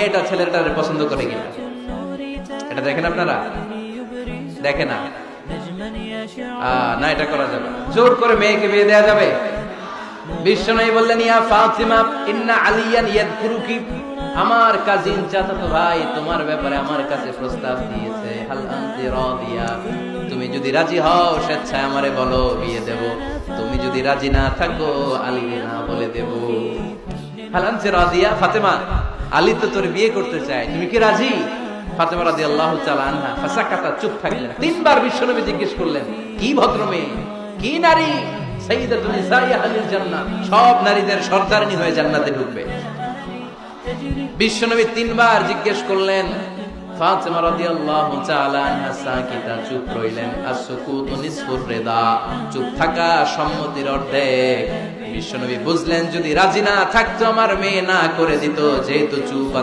মেয়েটা ছেলেটারে পছন্দ করে কিনা, এটা দেখেন আপনারা? দেখে না? না, এটা করা যাবে। জোর করে মেয়েকে বিয়ে দেওয়া যাবে? বিশ্বনবী বললেন, ইয়া ফাতিমা ইন্না আলিয়ান ইয়াদকুরুকি, আমার কাজিন চাচাতো ভাই তোমার ব্যাপারে আমার কাছে প্রস্তাব দিয়েছে। হাল আনতি রাদিয়া, তুমি যদি রাজি হও স্বেচ্ছায় আমারে বলো, বিয়ে দেব। তুমি যদি রাজি না থাকো আলীকে না বলে দেব। হাল আনতি রাদিয়া, ফাতেমা আলী তো তোর বিয়ে করতে চায়, তুমি কি রাজি? ফাতেমা রাদিয়াল্লাহু তাআলা আনহা ফাসাকাতা, চুপ থাকলেন। তিনবার বিশ্বনবী জিজ্ঞেস করলেন, কি ভদ্র মেয়ে, কি নারী, সাইয়্যিদাতুন নিসাই আহলিল জান্নাহ, সব নারীদের সর্দারিনী হয়ে জান্নাতে ঢুকবে। বিশ্বনবী তিনবার জিজ্ঞেস করলেন। ফাতেমা রাদিয়াল্লাহু তাআলা আনহা সাকিতা, চুপ রইলেন। আসসুকুতু নিসফুর রিদা, চুপ থাকা সম্মতির অর্ধেক। বিশ্বনবী বুঝলেন যদি রাজি না থাকতো আমার মেয়ে না করে দিত, যেহেতু চুপ